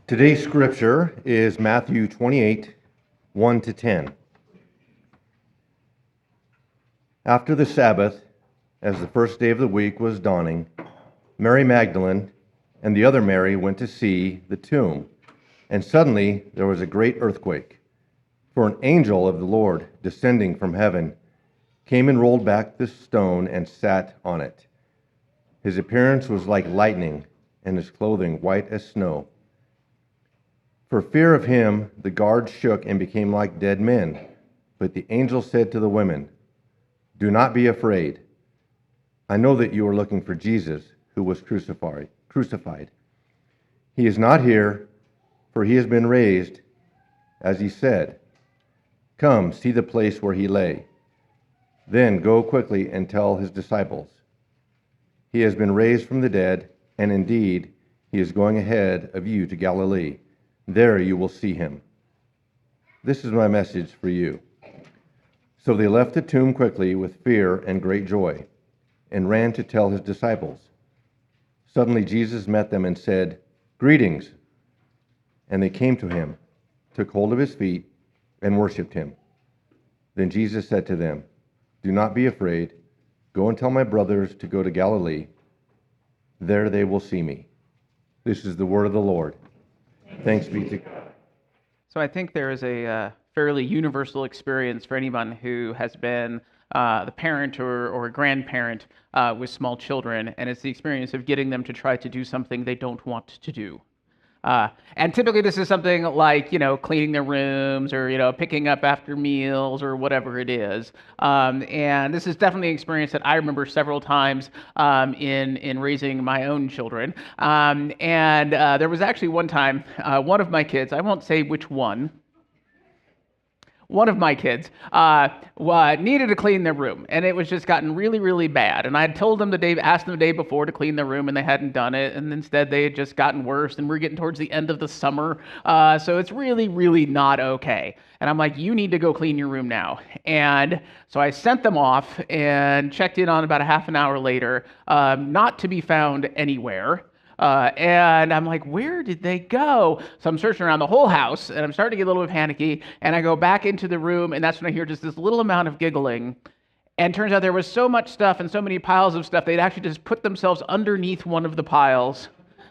Today's scripture is Matthew 28, 1 to 10. After the Sabbath, as the first day of the week was dawning, Mary Magdalene and the other Mary went to see the tomb. And suddenly there was a great earthquake, for an angel of the Lord, descending from heaven, came and rolled back the stone and sat on it. His appearance was like lightning, and his clothing white as snow. For fear of him, the guards shook and became like dead men. But the angel said to the women, "Do not be afraid. I know that you are looking for Jesus, who was crucified. He is not here, for he has been raised, as he said. Come, see the place where he lay. Then go quickly and tell his disciples. He has been raised from the dead, and indeed, he is going ahead of you to Galilee. There you will see him." This is my message for you. So they left the tomb quickly with fear and great joy, and ran to tell his disciples. Suddenly Jesus met them and said, "Greetings." And they came to him, took hold of his feet, and worshipped him. Then Jesus said to them, "Do not be afraid. Go and tell my brothers to go to Galilee. There they will see me." This is the word of the Lord. Thanks be to God. So I think there is a fairly universal experience for anyone who has been the parent or a grandparent with small children, and it's the experience of getting them to try to do something they don't want to do. And typically this is something like, cleaning their rooms or, picking up after meals or whatever it is. And this is definitely an experience that I remember several times in raising my own children. And there was actually one time, one of my kids, I won't say which one of my kids needed to clean their room, and it was just gotten really, really bad. And I had asked them the day before to clean their room, and they hadn't done it. And instead, they had just gotten worse, and we're getting towards the end of the summer. So it's really, really not okay. And I'm like, you need to go clean your room now. And so I sent them off and checked in on about a half an hour later, not to be found anywhere. And I'm like, where did they go? So I'm searching around the whole house, and I'm starting to get a little bit panicky, and I go back into the room, and that's when I hear just this little amount of giggling. And turns out there was so much stuff and so many piles of stuff, they'd actually just put themselves underneath one of the piles,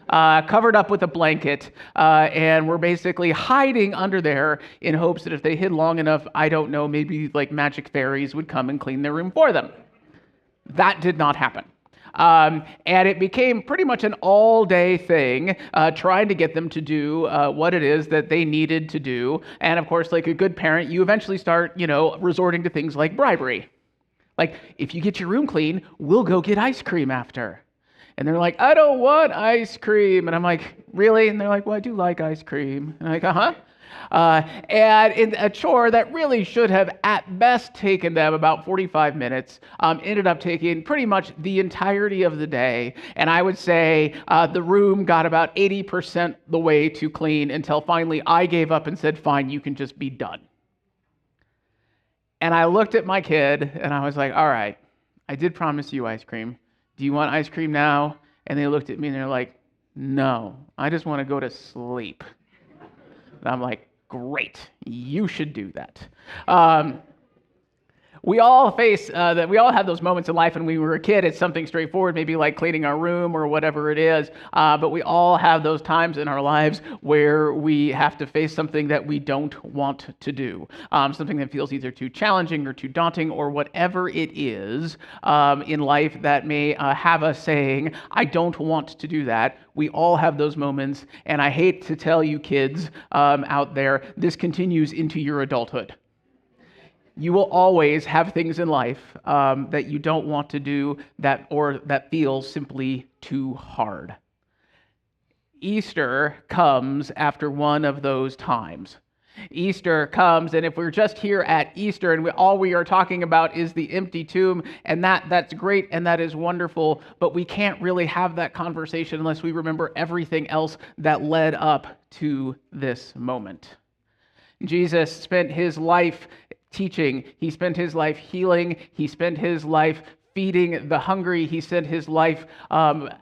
covered up with a blanket, and were basically hiding under there in hopes that if they hid long enough, I don't know, maybe like magic fairies would come and clean their room for them. That did not happen. And it became pretty much an all-day thing, trying to get them to do what it is that they needed to do. And of course, like a good parent, you eventually start, resorting to things like bribery. Like, if you get your room clean, we'll go get ice cream after. And they're like, "I don't want ice cream." And I'm like, "Really?" And they're like, "Well, I do like ice cream." And I'm like, "Uh-huh." And in a chore that really should have at best taken them about 45 minutes, ended up taking pretty much the entirety of the day. And I would say the room got about 80% the way to clean until finally I gave up and said, "Fine, you can just be done." And I looked at my kid and I was like, "All right, I did promise you ice cream. Do you want ice cream now?" And they looked at me and they're like, "No, I just want to go to sleep." And I'm like, "Great, you should do that." We all have those moments in life when we were a kid. It's something straightforward, maybe like cleaning our room or whatever it is. But we all have those times in our lives where we have to face something that we don't want to do. Something that feels either too challenging or too daunting or whatever it is in life that may have us saying, "I don't want to do that." We all have those moments. And I hate to tell you kids out there, this continues into your adulthood. You will always have things in life that you don't want to do that feels simply too hard. Easter comes after one of those times. Easter comes, and if we're just here at Easter and all we are talking about is the empty tomb, and that's great and that is wonderful, but we can't really have that conversation unless we remember everything else that led up to this moment. Jesus spent his life teaching. He spent his life healing. He spent his life feeding the hungry. He spent his life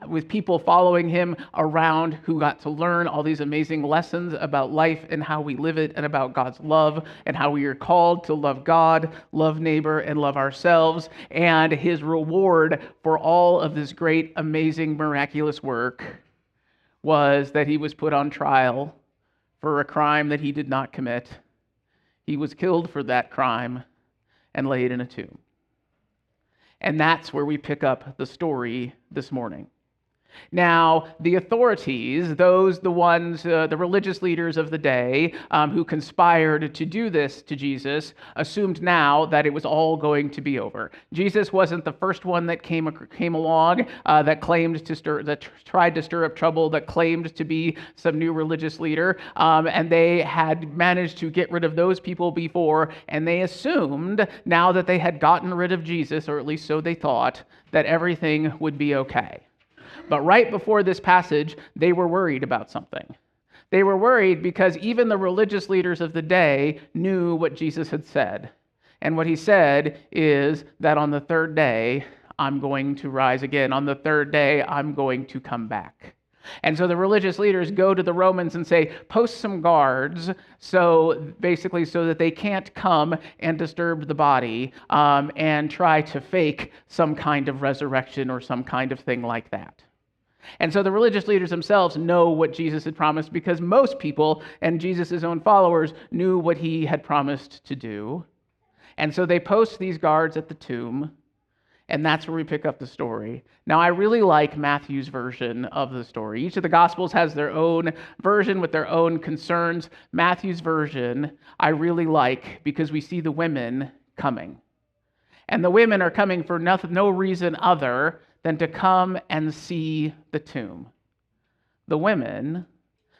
with people following him around who got to learn all these amazing lessons about life and how we live it, and about God's love and how we are called to love God, love neighbor, and love ourselves. And his reward for all of this great, amazing, miraculous work was that he was put on trial for a crime that he did not commit. He was killed for that crime and laid in a tomb. And that's where we pick up the story this morning. Now, the authorities, the religious leaders of the day who conspired to do this to Jesus, assumed now that it was all going to be over. Jesus wasn't the first one that came along that tried to stir up trouble, that claimed to be some new religious leader, and they had managed to get rid of those people before, and they assumed now that they had gotten rid of Jesus, or at least so they thought, that everything would be okay. But right before this passage, they were worried about something. They were worried because even the religious leaders of the day knew what Jesus had said. And what he said is that on the third day, I'm going to rise again. On the third day, I'm going to come back. And so the religious leaders go to the Romans and say, post some guards, so that they can't come and disturb the body and try to fake some kind of resurrection or some kind of thing like that. And so the religious leaders themselves know what Jesus had promised, because most people and Jesus' own followers knew what he had promised to do. And so they post these guards at the tomb, and that's where we pick up the story. Now, I really like Matthew's version of the story. Each of the Gospels has their own version with their own concerns. Matthew's version I really like because we see the women coming. And the women are coming for no reason other than to come and see the tomb. The women,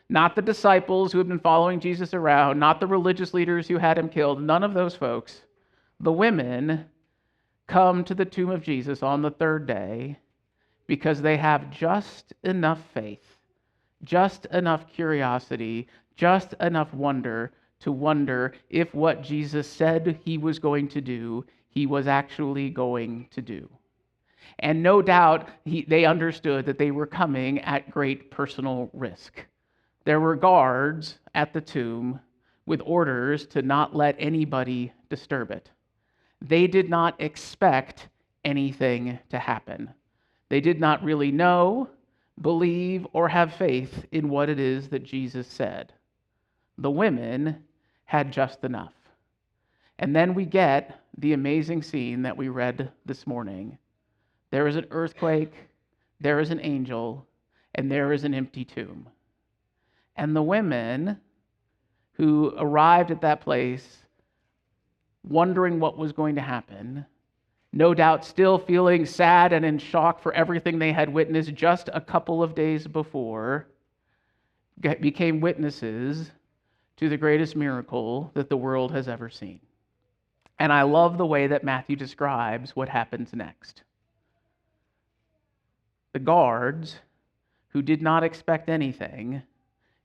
not the disciples who had been following Jesus around, not the religious leaders who had him killed, none of those folks. The women come to the tomb of Jesus on the third day because they have just enough faith, just enough curiosity, just enough wonder to wonder if what Jesus said he was going to do, he was actually going to do. And no doubt they understood that they were coming at great personal risk. There were guards at the tomb with orders to not let anybody disturb it. They did not expect anything to happen. They did not really know, believe, or have faith in what it is that Jesus said. The women had just enough. And then we get the amazing scene that we read this morning. There is an earthquake, there is an angel, and there is an empty tomb. And the women who arrived at that place, wondering what was going to happen, no doubt still feeling sad and in shock for everything they had witnessed just a couple of days before, became witnesses to the greatest miracle that the world has ever seen. And I love the way that Matthew describes what happens next. The guards, who did not expect anything,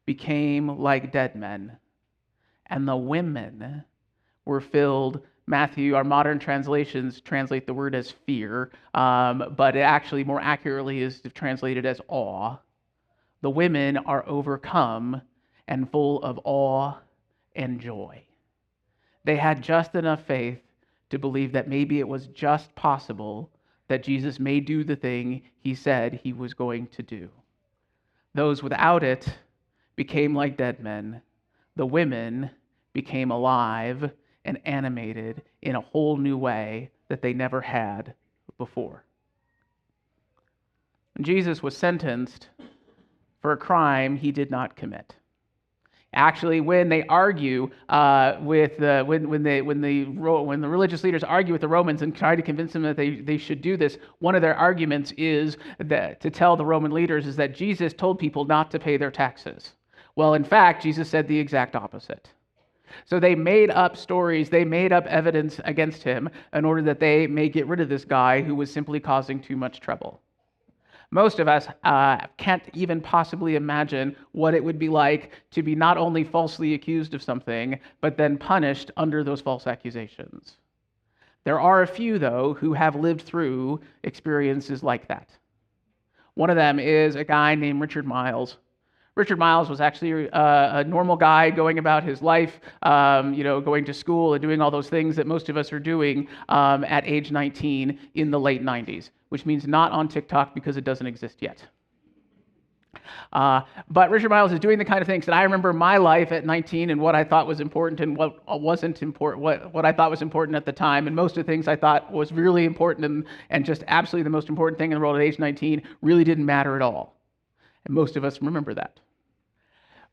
became like dead men. And the women were filled. Matthew, our modern translations translate the word as fear, but it actually more accurately is translated as awe. The women are overcome and full of awe and joy. They had just enough faith to believe that maybe it was just possible that Jesus may do the thing he said he was going to do. Those without it became like dead men. The women became alive and animated in a whole new way that they never had before. Jesus was sentenced for a crime he did not commit. Actually, when they argue when the religious leaders argue with the Romans and try to convince them that they should do this, one of their arguments is that to tell the Roman leaders is that Jesus told people not to pay their taxes. Well, in fact, Jesus said the exact opposite. So they made up stories, they made up evidence against him in order that they may get rid of this guy who was simply causing too much trouble. Most of us can't even possibly imagine what it would be like to be not only falsely accused of something, but then punished under those false accusations. There are a few, though, who have lived through experiences like that. One of them is a guy named Richard Miles. Richard Miles was actually a normal guy going about his life, going to school and doing all those things that most of us are doing at age 19 in the late 90s, which means not on TikTok because it doesn't exist yet. But Richard Miles is doing the kind of things that I remember my life at 19 and what I thought was important and what wasn't important, what I thought was important at the time. And most of the things I thought was really important and just absolutely the most important thing in the world at age 19 really didn't matter at all. And most of us remember that.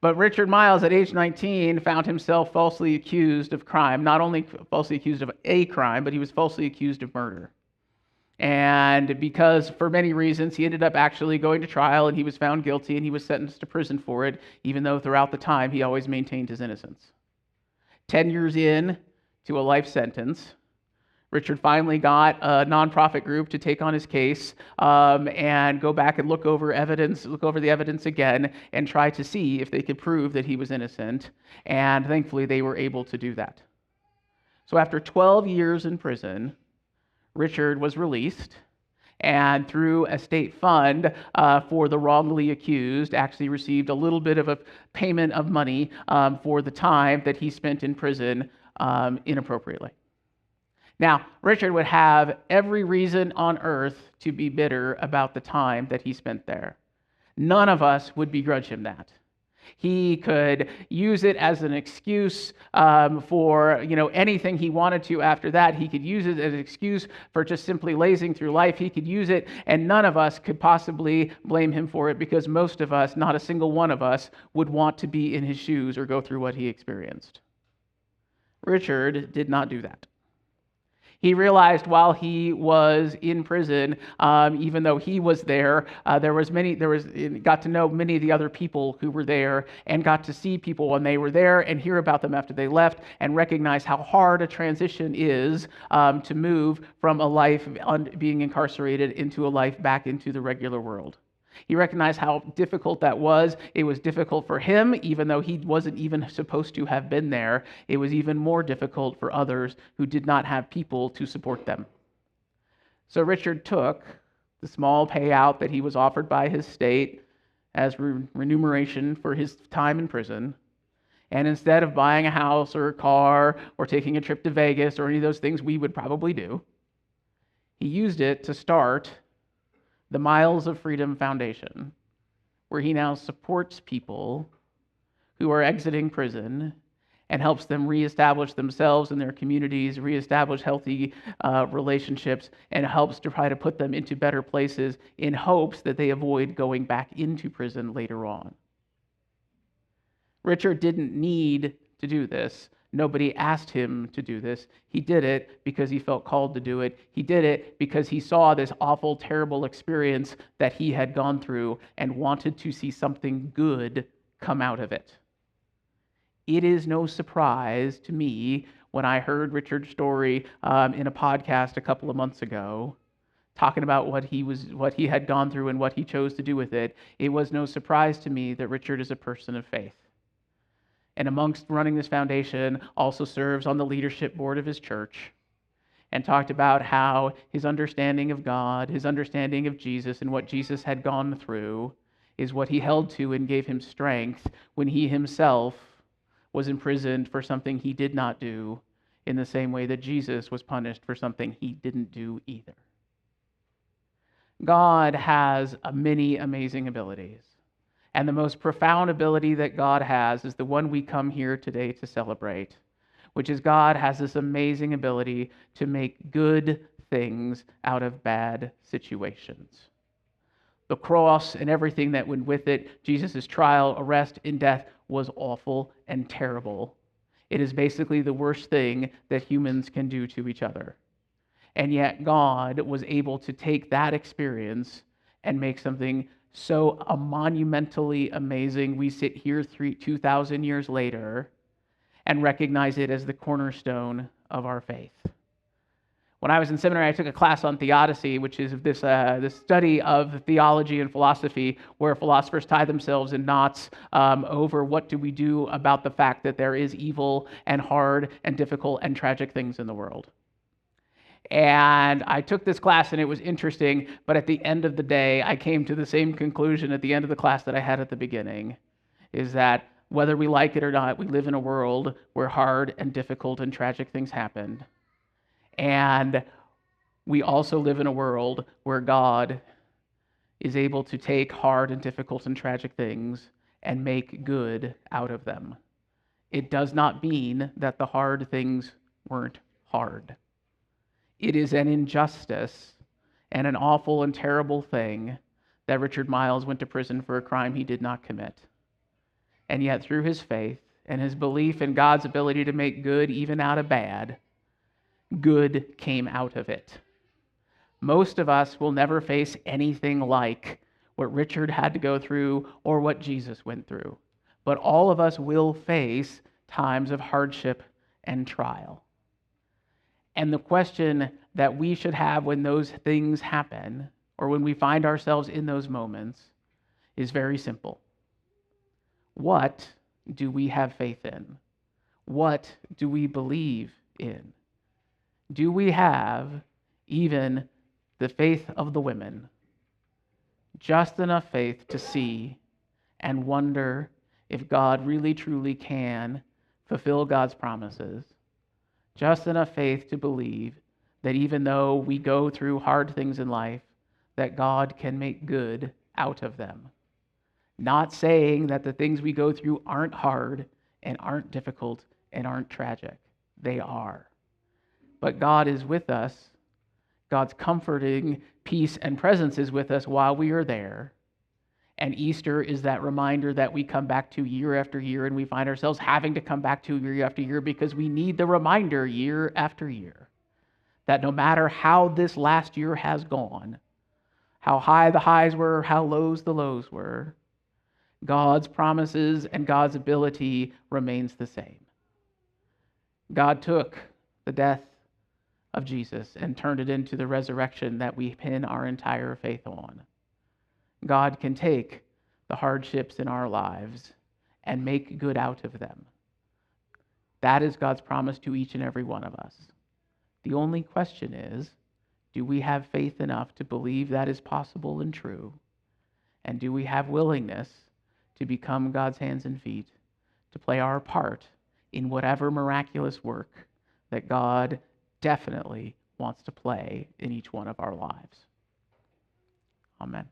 But Richard Miles at age 19 found himself falsely accused of crime, not only falsely accused of a crime, but he was falsely accused of murder. And because, for many reasons, he ended up actually going to trial and he was found guilty and he was sentenced to prison for it, even though throughout the time he always maintained his innocence. 10 years in to a life sentence, Richard finally got a nonprofit group to take on his case and go back and look over the evidence again and try to see if they could prove that he was innocent. And thankfully, they were able to do that. So after 12 years in prison, Richard was released, and through a state fund for the wrongly accused, actually received a little bit of a payment of money for the time that he spent in prison inappropriately. Now, Richard would have every reason on earth to be bitter about the time that he spent there. None of us would begrudge him that. He could use it as an excuse for anything he wanted to after that. He could use it as an excuse for just simply lazing through life. He could use it, and none of us could possibly blame him for it because most of us, not a single one of us, would want to be in his shoes or go through what he experienced. Richard did not do that. He realized while he was in prison, even though he was there, got to know many of the other people who were there and got to see people when they were there and hear about them after they left and recognize how hard a transition is to move from a life being incarcerated into a life back into the regular world. He recognized how difficult that was. It was difficult for him, even though he wasn't even supposed to have been there. It was even more difficult for others who did not have people to support them. So Richard took the small payout that he was offered by his state as remuneration for his time in prison, and instead of buying a house or a car or taking a trip to Vegas or any of those things we would probably do, he used it to start the Miles of Freedom Foundation, where he now supports people who are exiting prison and helps them reestablish themselves and their communities, reestablish healthy relationships, and helps to try to put them into better places in hopes that they avoid going back into prison later on. Richard didn't need to do this. Nobody asked him to do this. He did it because he felt called to do it. He did it because he saw this awful, terrible experience that he had gone through and wanted to see something good come out of it. It is no surprise to me when I heard Richard's story in a podcast a couple of months ago, talking about what he had gone through and what he chose to do with it. It was no surprise to me that Richard is a person of faith. And amongst running this foundation, also serves on the leadership board of his church, and talked about how his understanding of God, his understanding of Jesus and what Jesus had gone through is what he held to and gave him strength when he himself was imprisoned for something he did not do, in the same way that Jesus was punished for something he didn't do either. God has many amazing abilities. And the most profound ability that God has is the one we come here today to celebrate, which is God has this amazing ability to make good things out of bad situations. The cross and everything that went with it, Jesus' trial, arrest, and death was awful and terrible. It is basically the worst thing that humans can do to each other. And yet God was able to take that experience and make something so monumentally amazing. We sit here 2,000 years later and recognize it as the cornerstone of our faith. When I was in seminary, I took a class on theodicy, which is this study of theology and philosophy, where philosophers tie themselves in knots over what do we do about the fact that there is evil and hard and difficult and tragic things in the world. And I took this class and it was interesting, but at the end of the day, I came to the same conclusion at the end of the class that I had at the beginning, is that whether we like it or not, we live in a world where hard and difficult and tragic things happen. And we also live in a world where God is able to take hard and difficult and tragic things and make good out of them. It does not mean that the hard things weren't hard. It is an injustice and an awful and terrible thing that Richard Miles went to prison for a crime he did not commit. And yet, through his faith and his belief in God's ability to make good even out of bad, good came out of it. Most of us will never face anything like what Richard had to go through or what Jesus went through. But all of us will face times of hardship and trial. And the question that we should have when those things happen, or when we find ourselves in those moments, is very simple. What do we have faith in? What do we believe in? Do we have even the faith of the women? Just enough faith to see and wonder if God really truly can fulfill God's promises. Just enough faith to believe that even though we go through hard things in life, that God can make good out of them. Not saying that the things we go through aren't hard and aren't difficult and aren't tragic. They are. But God is with us. God's comforting peace and presence is with us while we are there. And Easter is that reminder that we come back to year after year, and we find ourselves having to come back to year after year because we need the reminder year after year that no matter how this last year has gone, how high the highs were, how lows the lows were, God's promises and God's ability remains the same. God took the death of Jesus and turned it into the resurrection that we pin our entire faith on. God can take the hardships in our lives and make good out of them. That is God's promise to each and every one of us. The only question is, do we have faith enough to believe that is possible and true? And do we have willingness to become God's hands and feet, to play our part in whatever miraculous work that God definitely wants to play in each one of our lives? Amen.